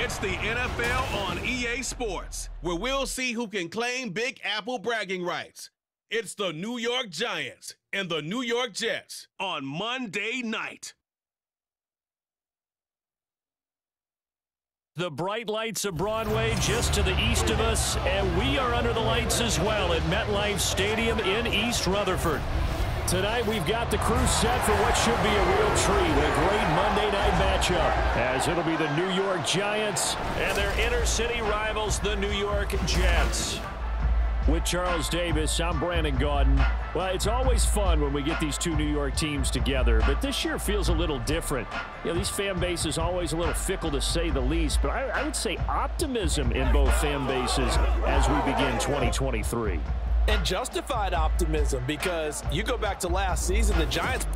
It's the NFL on EA Sports, where we'll see who can claim Big Apple bragging rights. It's the New York Giants and the New York Jets on Monday night. The bright lights of Broadway just to the east of us, and we are under the lights as well at MetLife Stadium in East Rutherford. Tonight, we've got the crew set for what should be a real treat, a great Monday night matchup, as it'll be the New York Giants and their inner-city rivals, the New York Jets. With Charles Davis, I'm Brandon Gaudin. Well, it's always fun when we get these two New York teams together, but this year feels a little different. You know, these fan bases always a little fickle to say the least, but I would say optimism in both fan bases as we begin 2023. And justified optimism, because you go back to last season, the Giants...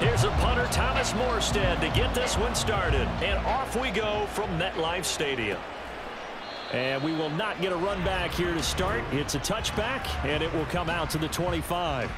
Here's a punter, Thomas Morstead, to get this one started. And off we go from MetLife Stadium. And we will not get a run back here to start. It's a touchback, and it will come out to the 25.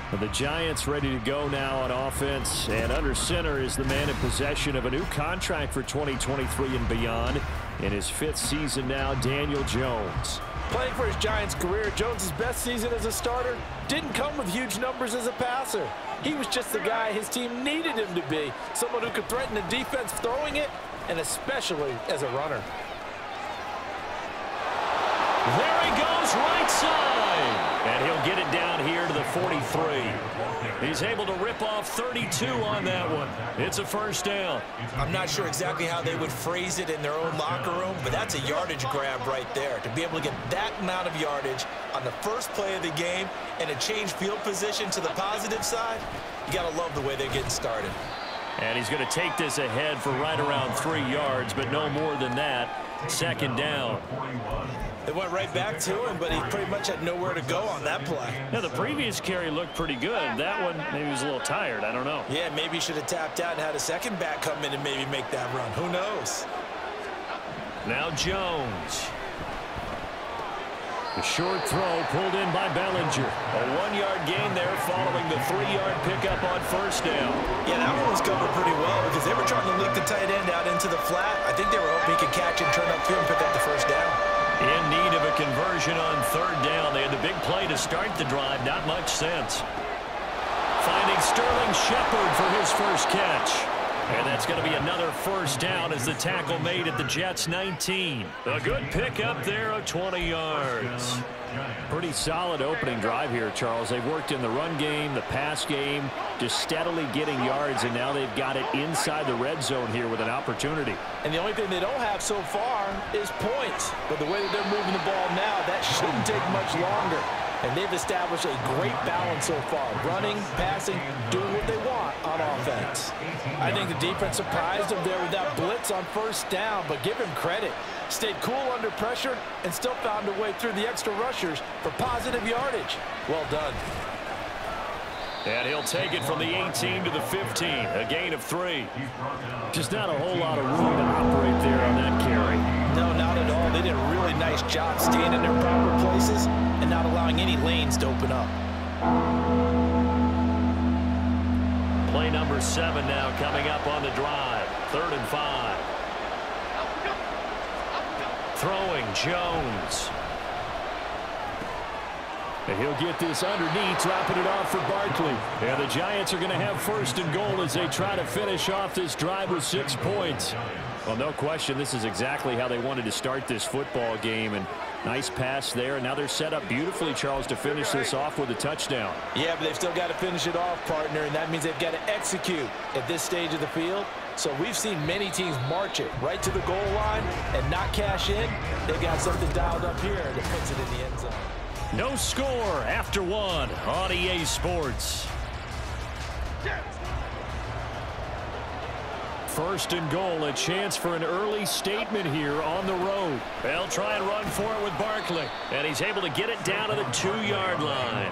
But the Giants ready to go now on offense. And under center is the man in possession of a new contract for 2023 and beyond. In his 5th season now, Daniel Jones. Playing for his Giants career, Jones' best season as a starter didn't come with huge numbers as a passer. He was just the guy his team needed him to be, someone who could threaten the defense throwing it, and especially as a runner. There he goes, right side. And he'll get it down here to the 43. He's able to rip off 32 on that one. It's a first down. I'm not sure exactly how they would phrase it in their own locker room, but that's a yardage grab right there. To be able to get that amount of yardage on the first play of the game and a change field position to the positive side, you got to love the way they're getting started. And he's going to take this ahead for right around 3 yards, but no more than that. Second down. It went right back to him, but he pretty much had nowhere to go on that play. Yeah, the previous carry looked pretty good. That one, maybe he was a little tired. I don't know. Yeah, maybe he should have tapped out and had a second back come in and maybe make that run. Who knows? Now Jones. The short throw pulled in by Bellinger. A 1-yard gain there following the 3-yard pickup on first down. Yeah, that one was covered pretty well because they were trying to leak the tight end out into the flat. I think they were hoping he could catch and turn upfield and pick up the first down. In need of a conversion on third down. They had the big play to start the drive. Not much sense. Finding Sterling Shepard for his first catch. And that's going to be another first down as the tackle made at the Jets' 19. A good pickup there of 20 yards. Pretty solid opening drive here, Charles. They've worked in the run game, the pass game, just steadily getting yards, and now they've got it inside the red zone here with an opportunity. And the only thing they don't have so far is points. But the way that they're moving the ball now, that shouldn't take much longer. And they've established a great balance so far. Running, passing, doing what they want on offense. I think the defense surprised them there with that blitz on first down, but give him credit. Stayed cool under pressure and still found a way through the extra rushers for positive yardage. Well done. And he'll take it from the 18 to the 15. A gain of 3. Just not a whole lot of room to operate there on that carry. No, not at all. They did a really nice job staying in their proper places and not allowing any lanes to open up. Play number 7 now coming up on the drive. 3rd and 5. Throwing Jones. And he'll get this underneath, dropping it off for Barkley. And the Giants are going to have 1st and goal as they try to finish off this drive with 6 points. Well, no question, this is exactly how they wanted to start this football game. And nice pass there. And now they're set up beautifully, Charles, to finish this off with a touchdown. Yeah, but they've still got to finish it off, partner, and that means they've got to execute at this stage of the field. So we've seen many teams march it right to the goal line and not cash in. They've got something dialed up here that puts it in the end zone. No score after 1 on EA Sports. 1st and goal, a chance for an early statement here on the road. They'll try and run for it with Barkley, and he's able to get it down to the 2-yard line.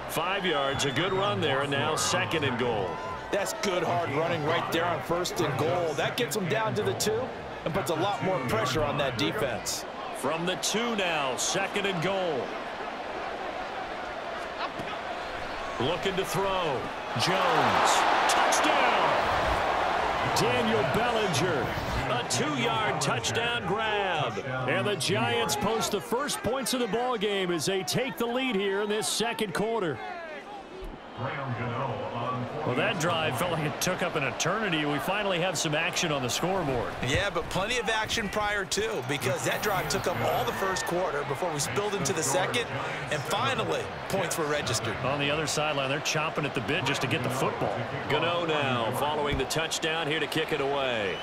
5 yards, a good run there, and now 2nd and goal. That's good hard running right there on 1st and goal. That gets them down to the 2 and puts a lot more pressure on that defense. From the 2 now, 2nd and goal. Looking to throw. Jones. Touchdown! Daniel Bellinger. A 2-yard touchdown grab. And the Giants post the first points of the ball game as they take the lead here in this 2nd quarter. Well, that drive felt like it took up an eternity. We finally have some action on the scoreboard. Yeah, but plenty of action prior to, because that drive took up all the 1st quarter before we spilled into the 2nd, and finally, points were registered. On the other sideline, they're chomping at the bit just to get the football. Gano now following the touchdown here to kick it away.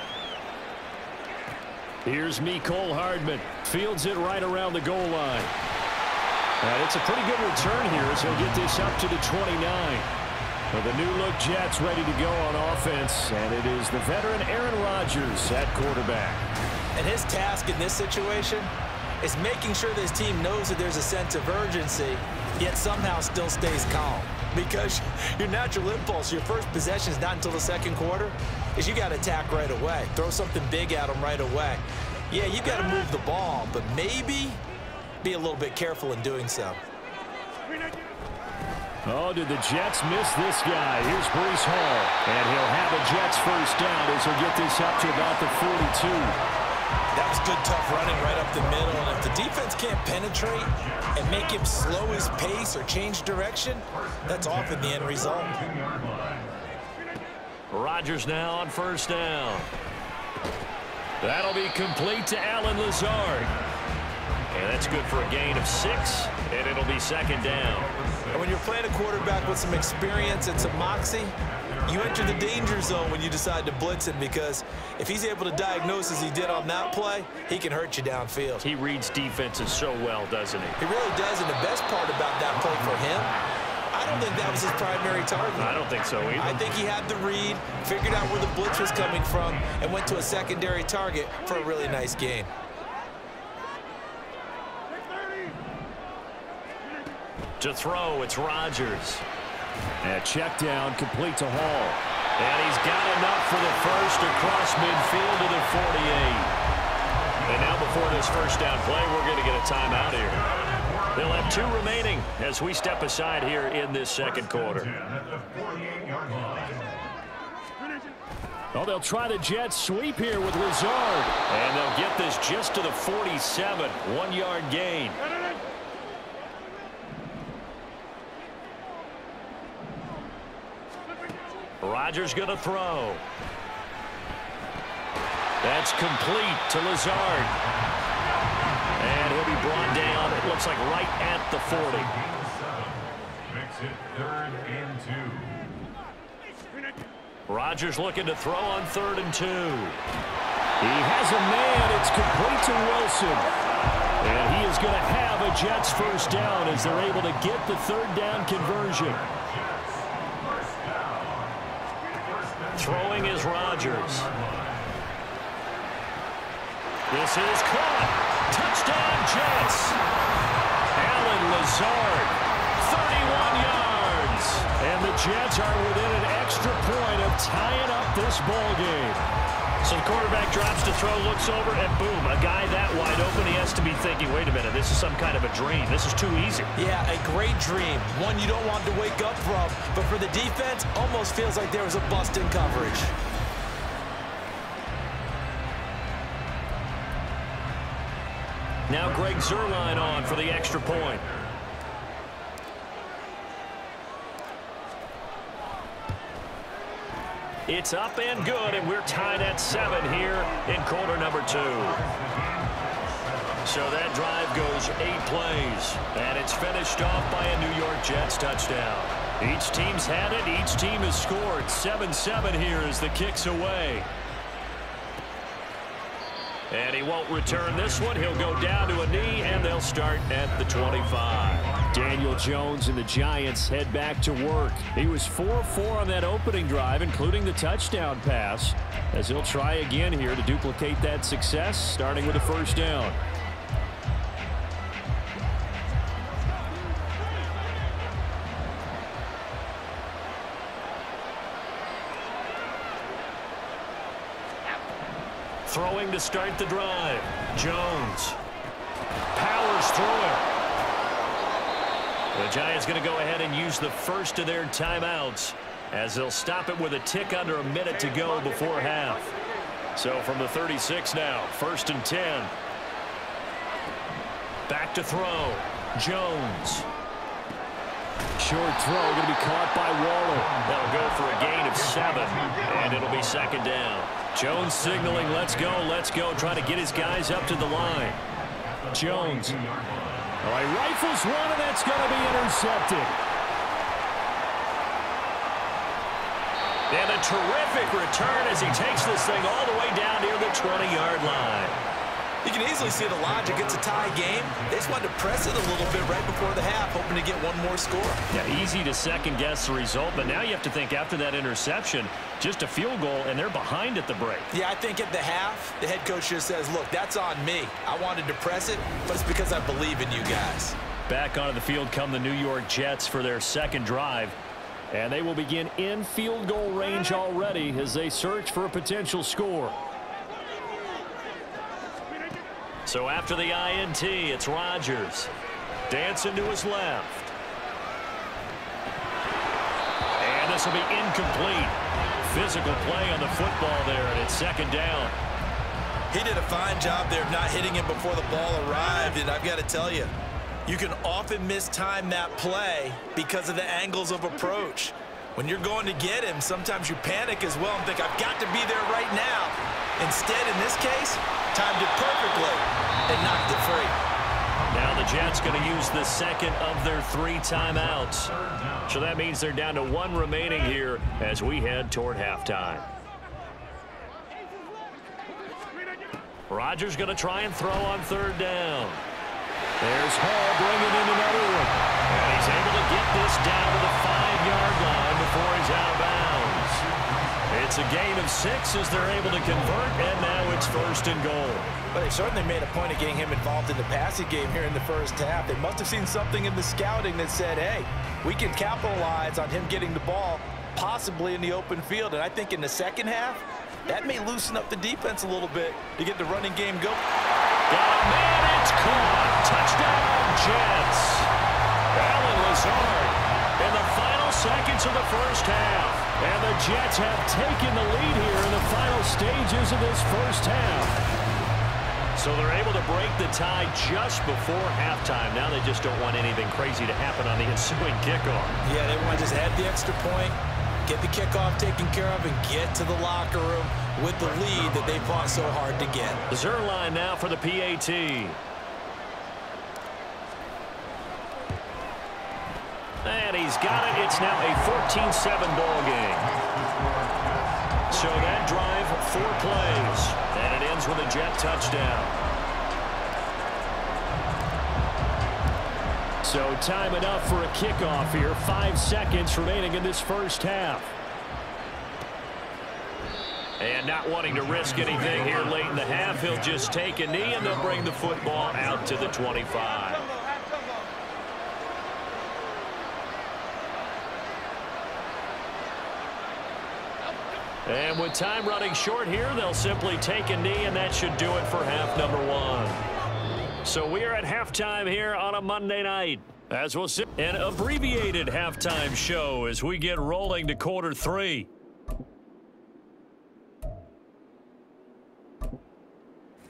Here's Mecole Hardman. Fields it right around the goal line. And it's a pretty good return here as he'll get this up to the 29. Well, the new-look Jets ready to go on offense, and it is the veteran Aaron Rodgers at quarterback. And his task in this situation is making sure this team knows that there's a sense of urgency, yet somehow still stays calm. Because your natural impulse, your first possession is not until the 2nd quarter, is you got to attack right away. Throw something big at them right away. Yeah, you got to move the ball, but maybe be a little bit careful in doing so. Oh, did the Jets miss this guy? Here's Breece Hall, and he'll have a Jets 1st down as he'll get this up to about the 42. That was good, tough running right up the middle, and if the defense can't penetrate and make him slow his pace or change direction, that's often the end result. Rodgers now on 1st down. That'll be complete to Allen Lazard. And that's good for a gain of 6, and it'll be 2nd down. And when you're playing a quarterback with some experience and some moxie, you enter the danger zone when you decide to blitz him, because if he's able to diagnose as he did on that play, he can hurt you downfield. He reads defenses so well, doesn't he? He really does, and the best part about that play for him, I don't think that was his primary target. I don't think so either. I think he had the read, figured out where the blitz was coming from, and went to a secondary target for a really nice gain. To throw, it's Rodgers. And check down, complete to Hall. And he's got enough for the 1st across midfield to the 48. And now before this 1st down play, we're going to get a timeout here. They'll have 2 remaining as we step aside here in this 2nd quarter. Oh, they'll try the Jets sweep here with Lazard. And they'll get this just to the 47, 1-yard gain. Rodgers going to throw. That's complete to Lazard. And he'll be brought down, it looks like right at the 40. Makes it 3rd and 2. Rodgers looking to throw on 3rd and 2. He has a man, it's complete to Wilson. And he is going to have a Jets 1st down as they're able to get the 3rd down conversion. Throwing is Rodgers. This is caught. Touchdown, Jets. Allen Lazard, 31 yards. And the Jets are within an extra point of tying up this ball game. So the quarterback drops to throw, looks over, and boom, a guy that wide open, he has to be thinking, wait a minute, this is some kind of a dream. This is too easy. Yeah, a great dream. One you don't want to wake up from. But for the defense, almost feels like there was a bust in coverage. Now Greg Zuerlein on for the extra point. It's up and good, and we're tied at 7 here in quarter number 2. So that drive goes 8 plays, and it's finished off by a New York Jets touchdown. Each team's had it. Each team has scored. 7-7 here as the kick's away. And he won't return this one. He'll go down to a knee, and they'll start at the 25. Daniel Jones and the Giants head back to work. He was 4-4 on that opening drive, including the touchdown pass, as he'll try again here to duplicate that success, starting with a first down. Throwing to start the drive. Jones powers through it. The Giants going to go ahead and use the first of their timeouts as they'll stop it with a tick under a minute to go before half. So from the 36 now, 1st and 10. Back to throw. Jones. Short throw going to be caught by Waller. That'll go for a gain of 7, and it'll be 2nd down. Jones signaling, let's go, trying to get his guys up to the line. Jones. All right, rifles one, and that's going to be intercepted. And a terrific return as he takes this thing all the way down near the 20-yard line. You can easily see the logic. It's a tie game. They just wanted to press it a little bit right before the half, hoping to get one more score. Yeah, easy to second-guess the result, but now you have to think after that interception, just a field goal, and they're behind at the break. Yeah, I think at the half, the head coach just says, look, that's on me. I wanted to press it, but it's because I believe in you guys. Back onto the field come the New York Jets for their second drive, and they will begin in field goal range already as they search for a potential score. So after the INT, it's Rodgers. Dancing to his left. And this will be incomplete. Physical play on the football there, and it's 2nd down. He did a fine job there of not hitting him before the ball arrived, and I've got to tell you, you can often mistime that play because of the angles of approach. When you're going to get him, sometimes you panic as well and think, I've got to be there right now. Instead, in this case, timed it perfectly and knocked it free. Now the Jets going to use the second of their 3 timeouts. So that means they're down to 1 remaining here as we head toward halftime. Rodgers going to try and throw on 3rd down. There's Hall bringing in another one. And he's able to get this down to the 5-yard line before he's out of bounds. It's a gain of 6 as they're able to convert, and now it's 1st and goal. But they certainly made a point of getting him involved in the passing game here in the first half. They must have seen something in the scouting that said, hey, we can capitalize on him getting the ball, possibly in the open field. And I think in the second half, that may loosen up the defense a little bit to get the running game going. Got a man, it's caught. Touchdown, Jets. Allen Lazard in the final seconds of the first half. And the Jets have taken the lead here in the final stages of this first half. So they're able to break the tie just before halftime. Now they just don't want anything crazy to happen on the ensuing kickoff. Yeah, they want to just add the extra point, get the kickoff taken care of, and get to the locker room with the lead that they fought so hard to get. Zuerlein now for the PAT. And he's got it. It's now a 14-7 ball game. So that drive, 4 plays. And it ends with a Jet touchdown. So time enough for a kickoff here. 5 seconds remaining in this first half. And not wanting to risk anything here late in the half, he'll just take a knee, and they'll bring the football out to the 25. And with time running short here, they'll simply take a knee, and that should do it for half number 1. So we are at halftime here on a Monday night. As we'll see, an abbreviated halftime show as we get rolling to quarter 3.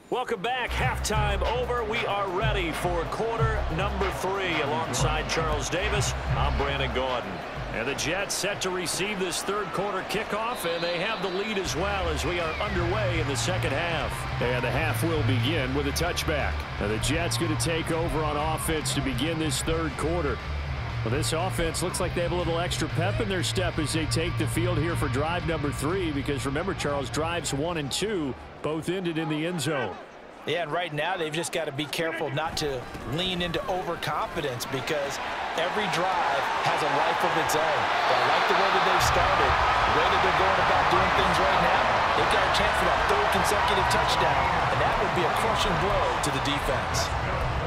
Welcome back. Halftime over. We are ready for quarter number 3. Alongside Charles Davis, I'm Brandon Gordon. And the Jets set to receive this third quarter kickoff, and they have the lead as well as we are underway in the second half. And the half will begin with a touchback. Now the Jets going to take over on offense to begin this third quarter. Well, this offense looks like they have a little extra pep in their step as they take the field here for drive number 3, because remember, Charles, drives 1 and 2 both ended in the end zone. Yeah, and right now they've just got to be careful not to lean into overconfidence, because every drive has a life of its own. But I like the way that they've started, the way that they're going about doing things right now. They've got a chance for that 3rd consecutive touchdown, and that would be a crushing blow to the defense.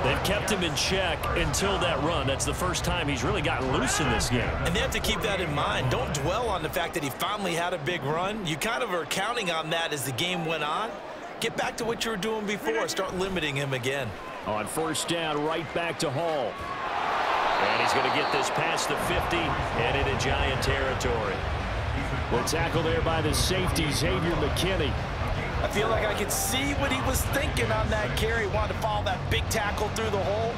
They've kept him in check until that run. That's the first time he's really gotten loose in this game. And they have to keep that in mind. Don't dwell on the fact that he finally had a big run. You kind of are counting on that as the game went on. Get back to what you were doing before. Start limiting him again. On first down, right back to Hall. And he's going to get this past the 50 and into Giant territory. The tackle there by the safety, Xavier McKinney. I feel like I could see what he was thinking on that carry. Wanted to follow that big tackle through the hole.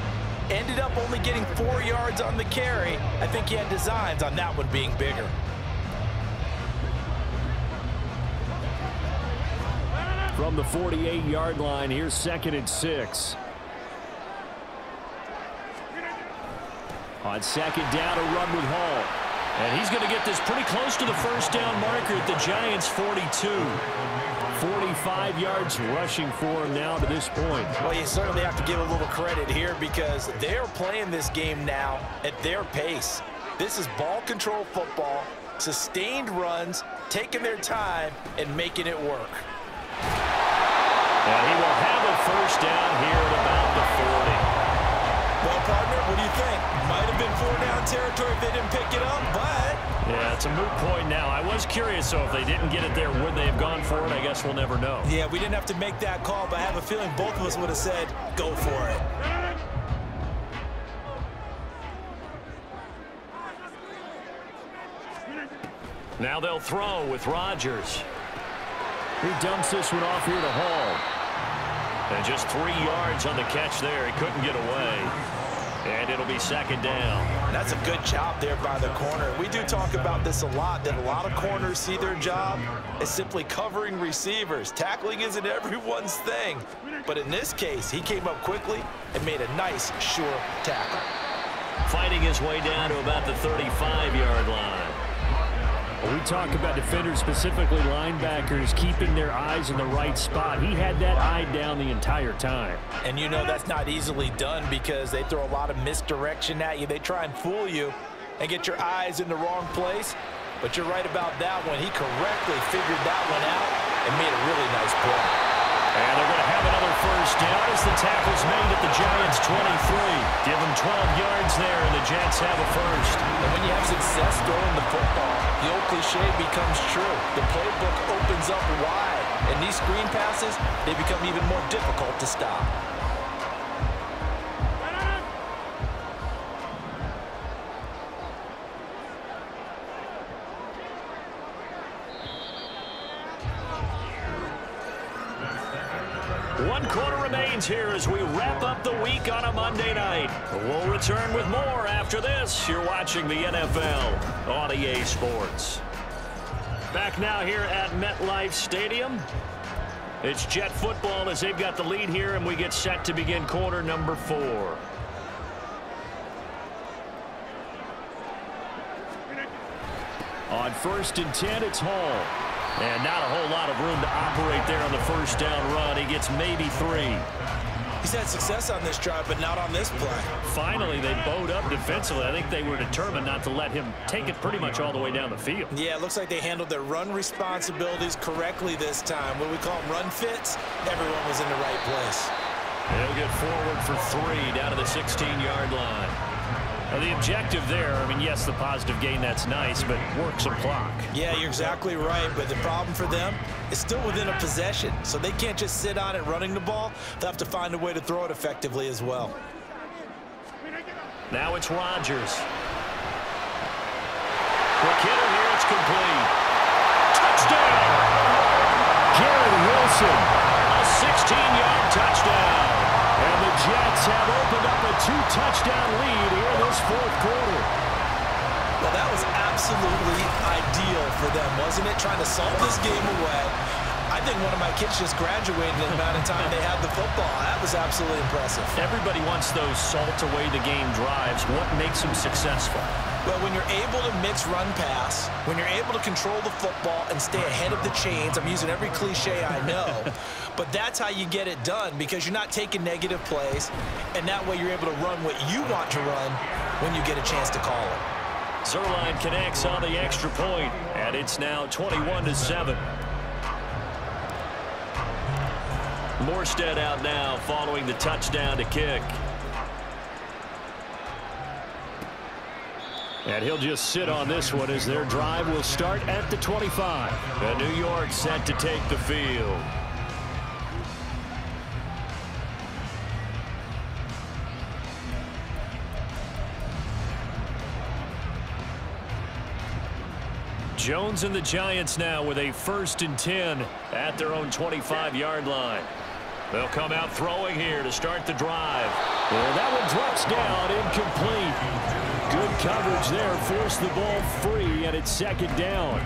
Ended up only getting 4 yards on the carry. I think he had designs on that one being bigger. From the 48-yard line, here's 2nd and 6. On 2nd down, a run with Hall. And he's going to get this pretty close to the first down marker at the Giants' 42. 45 yards rushing for him now to this point. Well, you certainly have to give a little credit here, because they're playing this game now at their pace. This is ball control football, sustained runs, taking their time, and making it work. And he will have a first down here at about the 40. Well, partner, what do you think? Might have been 4-down territory if they didn't pick it up, but... Yeah, it's a moot point now. I was curious, so if they didn't get it there, would they have gone for it? I guess we'll never know. Yeah, we didn't have to make that call, but I have a feeling both of us would have said, go for it. Now they'll throw with Rodgers. He dumps this one off here to Hall. And just 3 yards on the catch there. He couldn't get away. And it'll be 2nd down. That's a good job there by the corner. We do talk about this a lot, that a lot of corners see their job as simply covering receivers. Tackling isn't everyone's thing. But in this case, he came up quickly and made a nice, sure tackle. Fighting his way down to about the 35-yard line. We talk about defenders, specifically linebackers, keeping their eyes in the right spot. He had that eye down the entire time. And you know that's not easily done, because they throw a lot of misdirection at you. They try and fool you and get your eyes in the wrong place. But you're right about that one. He correctly figured that one out and made a really nice play. And they're going to have another first down as the tackle's made at the Giants' 23. Give them 12 yards there, and the Jets have a first. And when you have success throwing the football, the old cliche becomes true. The playbook opens up wide, and these screen passes, they become even more difficult to stop. One quarter remains here as we wrap up the week on a Monday night. We'll return with more after this. You're watching the NFL on EA Sports. Back now here at MetLife Stadium. It's Jet football as they've got the lead here, and we get set to begin quarter number 4. On 1st and 10, it's Hall. And not a whole lot of room to operate there on the first down run. He gets maybe 3. He's had success on this drive, but not on this play. Finally, they bowed up defensively. I think they were determined not to let him take it pretty much all the way down the field. Yeah, it looks like they handled their run responsibilities correctly this time. What do we call them, run fits? Everyone was in the right place. They'll get forward for 3 down to the 16-yard line. Now, the objective there, I mean, yes, the positive gain, that's nice, but work some clock. Yeah, you're exactly right, but the problem for them is still within a possession, so they can't just sit on it running the ball. They'll have to find a way to throw it effectively as well. Now it's Rodgers. Quick hitter here, it's complete. Touchdown! Garrett Wilson, a 16-yard Jets have opened up a 2-touchdown lead here in this fourth quarter. Well, that was absolutely ideal for them, wasn't it? Trying to salt this game away. I think one of my kids just graduated in the amount of time they had the football. That was absolutely impressive. Everybody wants those salt-away-the-game drives. What makes them successful? Well, when you're able to mix run-pass, when you're able to control the football and stay ahead of the chains, I'm using every cliche I know, but that's how you get it done because you're not taking negative plays, and that way you're able to run what you want to run when you get a chance to call it. Zerline connects on the extra point, and it's now 21-7. Morstead out now following the touchdown to kick. And he'll just sit on this one as their drive will start at the 25. And New York set to take the field. Jones and the Giants now with a 1st and 10 at their own 25-yard line. They'll come out throwing here to start the drive. And that one drops down, incomplete. Good coverage there, forced the ball free, and it's 2nd down.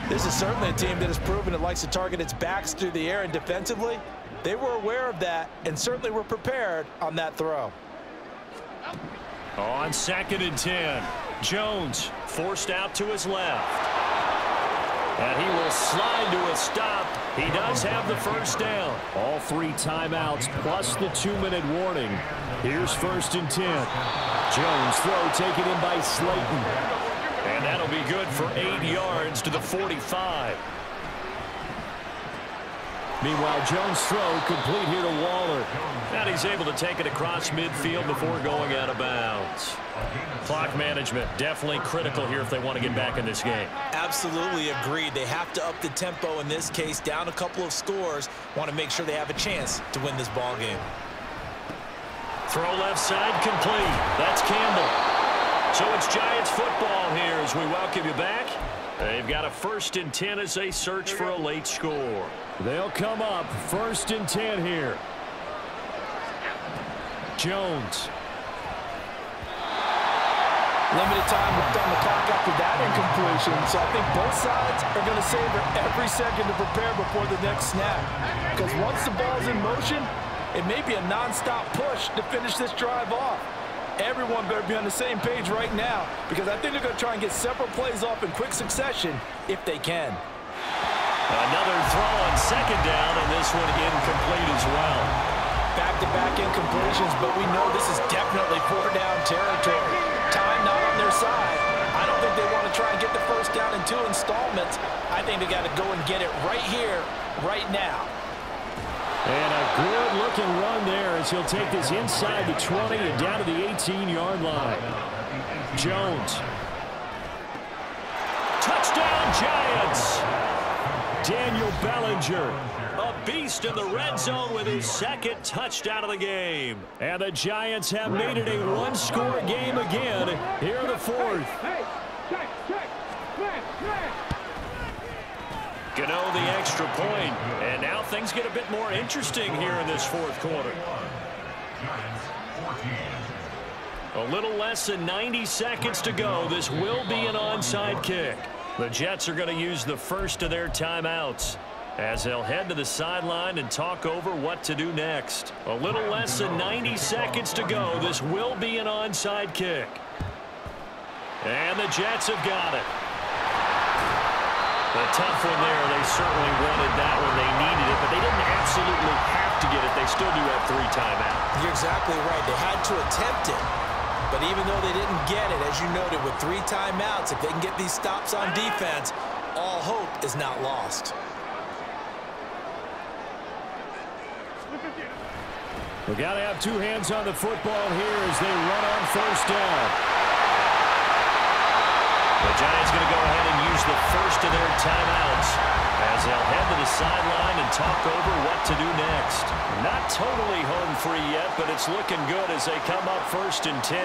This is certainly a team that has proven it likes to target its backs through the air, and defensively, they were aware of that and certainly were prepared on that throw. On 2nd and 10, Jones forced out to his left. And he will slide to a stop. He does have the 1st down. All 3 timeouts plus the 2-minute warning. Here's 1st and 10. Jones throw taken in by Slayton. And that'll be good for 8 yards to the 45. Meanwhile, Jones' throw complete here to Waller. And he's able to take it across midfield before going out of bounds. Clock management definitely critical here if they want to get back in this game. Absolutely agreed. They have to up the tempo in this case, down a couple of scores. Want to make sure they have a chance to win this ball game. Throw left side complete. That's Campbell. So it's Giants football here as we welcome you back. They've got a 1st and 10 as they search for a late score. They'll come up 1st and 10 here. Jones. Limited time left on the clock after that incompletion, so I think both sides are going to savor every second to prepare before the next snap. Because once the ball's in motion, it may be a non-stop push to finish this drive off. Everyone better be on the same page right now because I think they're going to try and get several plays off in quick succession if they can. Another throw on 2nd down, and this one incomplete as well. Back-to-back incompletions, but we know this is definitely 4-down territory. Time not on their side. I don't think they want to try and get the 1st down in 2 installments. I think they got to go and get it right here, right now. And a good-looking run there as he'll take this inside the 20 and down to the 18-yard line. Jones. Touchdown, Giants! Daniel Bellinger, a beast in the red zone with his 2nd touchdown of the game. And the Giants have made it a 1-score game again here in the 4th. Gano the extra point, and now things get a bit more interesting here in this 4th quarter. A little less than 90 seconds to go. This will be an onside kick. The Jets are going to use the 1st of their timeouts as they'll head to the sideline and talk over what to do next. A little less than 90 seconds to go. This will be an onside kick. And the Jets have got it. A tough one there. They certainly wanted that one. They needed it, but they didn't absolutely have to get it. They still do have 3 timeouts. You're exactly right. They had to attempt it. But even though they didn't get it, as you noted, with 3 timeouts, if they can get these stops on defense, all hope is not lost. We've got to have 2 hands on the football here as they run on 1st down. The Giants going to go ahead and use the 1st of their timeouts as they'll head to the sideline and talk over what to do next. Not totally home free yet, but it's looking good as they come up 1st and 10.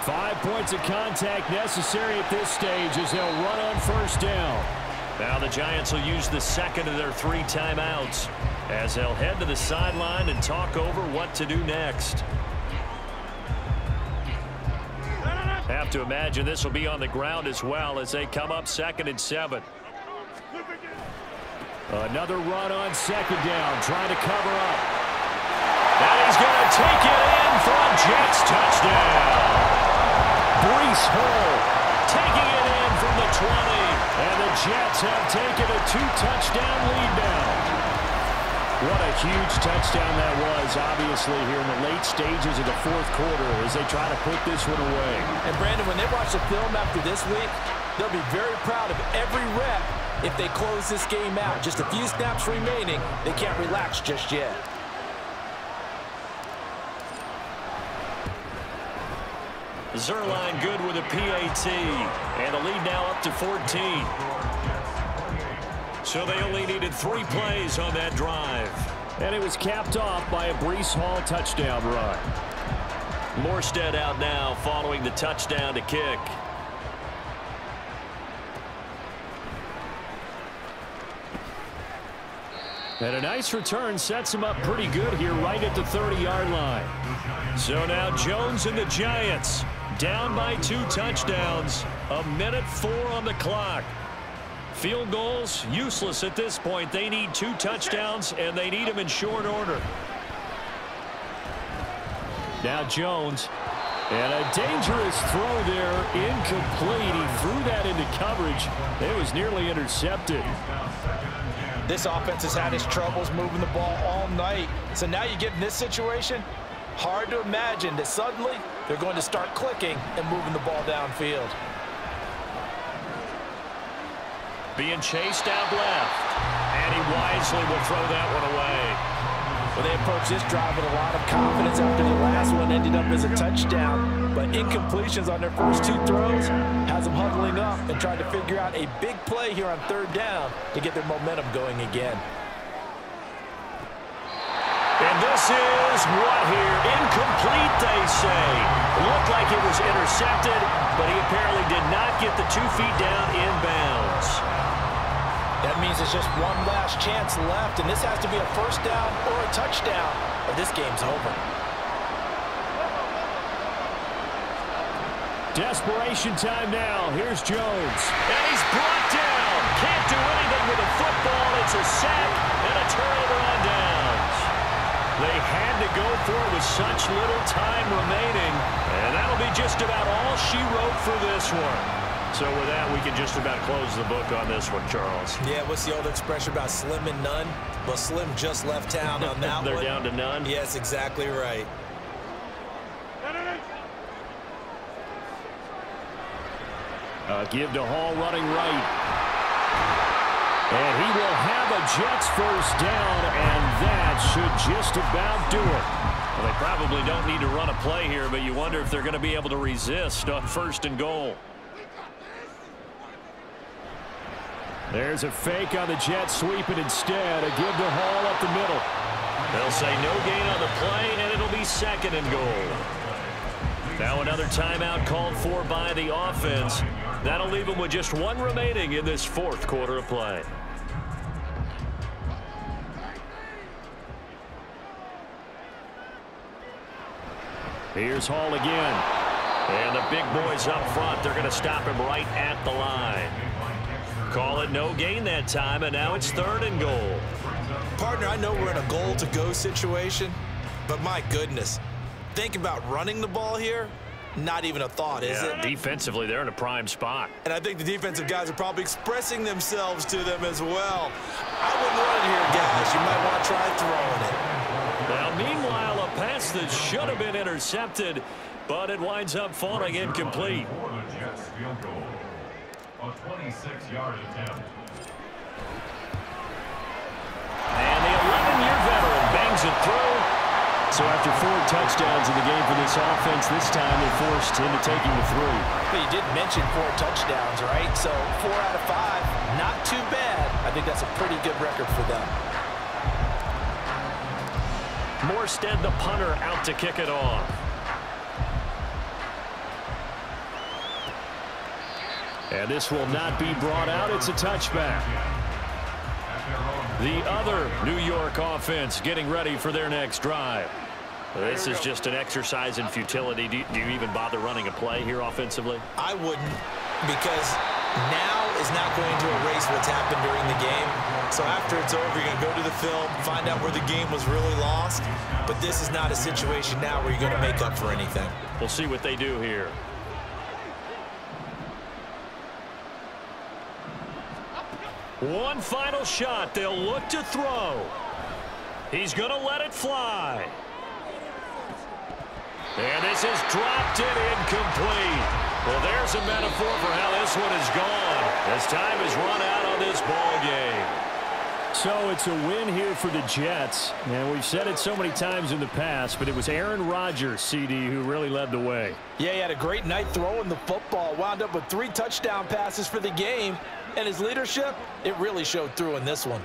5 points of contact necessary at this stage as they'll run on 1st down. Now the Giants will use the second of their 3 timeouts as they'll head to the sideline and talk over what to do next. Have to imagine this will be on the ground as well as they come up 2nd and 7. Another run on 2nd down, trying to cover up. And he's going to take it in for a Jets touchdown. Breece Hall taking it in from the 20. And the Jets have taken a 2-touchdown lead now. What a huge touchdown that was, obviously, here in the late stages of the 4th quarter as they try to put this one away. And, Brandon, when they watch the film after this week, they'll be very proud of every rep if they close this game out. Just a few snaps remaining. They can't relax just yet. Zerline good with a PAT. And the lead now up to 14. So they only needed 3 plays on that drive. And it was capped off by a Breece Hall touchdown run. Morstead out now following the touchdown to kick. And a nice return sets him up pretty good here right at the 30-yard line. So now Jones and the Giants down by 2 touchdowns. 1:04 on the clock. Field goals useless at this point. They need 2 touchdowns, and they need them in short order. Now Jones, and a dangerous throw there, incomplete. He threw that into coverage. It was nearly intercepted. This offense has had its troubles moving the ball all night. So now you get in this situation, hard to imagine that suddenly they're going to start clicking and moving the ball downfield. Being chased out left, and he wisely will throw that one away. Well, they approach this drive with a lot of confidence after the last one ended up as a touchdown. But incompletions on their first 2 throws has them huddling up and trying to figure out a big play here on 3rd down to get their momentum going again. And this is what here? Incomplete, they say. Looked like it was intercepted, but he apparently did not get the 2 feet down inbounds. That means it's just one last chance left, and this has to be a 1st down or a touchdown, or this game's over. Desperation time now. Here's Jones. And he's brought down. Can't do anything with a football. It's a sack and a turnover on downs. They had to go for it with such little time remaining, and that'll be just about all she wrote for this one. So with that, we can just about close the book on this one, Charles. Yeah, what's the old expression about slim and none? Well, Slim just left town on that They're one. down to none? Yes, exactly right. Give to Hall running right. And he will have a Jets 1st down, and that should just about do it. Well, they probably don't need to run a play here, but you wonder if they're going to be able to resist on 1st and goal. There's a fake on the Jets, sweeping instead. A give to Hall up the middle. They'll say no gain on the play, and it'll be 2nd and goal. Now another timeout called for by the offense. That'll leave them with just 1 remaining in this 4th quarter of play. Here's Hall again. And the big boys up front, they're going to stop him right at the line. Call it no gain that time, and now it's 3rd and goal. Partner, I know we're in a goal-to-go situation, but my goodness, think about running the ball here. Not even a thought, is it? Defensively, they're in a prime spot. And I think the defensive guys are probably expressing themselves to them as well. I wouldn't run it here, guys. You might want to try throwing it. Now, meanwhile, a pass that should have been intercepted, but it winds up falling incomplete. For the Jets field goal, a 26-yard attempt. And the 11-year veteran bangs it through. So after 4 touchdowns in the game for this offense, this time they're forced into taking the 3. But you did mention 4 touchdowns, right? So 4 out of 5, not too bad. I think that's a pretty good record for them. Morstead, the punter, out to kick it off. And this will not be brought out. It's a touchback. The other New York offense getting ready for their next drive. This is just an exercise in futility. Do you even bother running a play here offensively? I wouldn't, because now is not going to erase what's happened during the game. So after it's over, you're going to go to the film, find out where the game was really lost. But this is not a situation now where you're going to make up for anything. We'll see what they do here. One final shot. They'll look to throw. He's going to let it fly. And this is dropped in incomplete. Well, there's a metaphor for how this one is gone, as time has run out on this ball game. So it's a win here for the Jets. And we've said it so many times in the past, but it was Aaron Rodgers, CD, who really led the way. Yeah, he had a great night throwing the football. Wound up with 3 touchdown passes for the game. And his leadership, it really showed through in this one.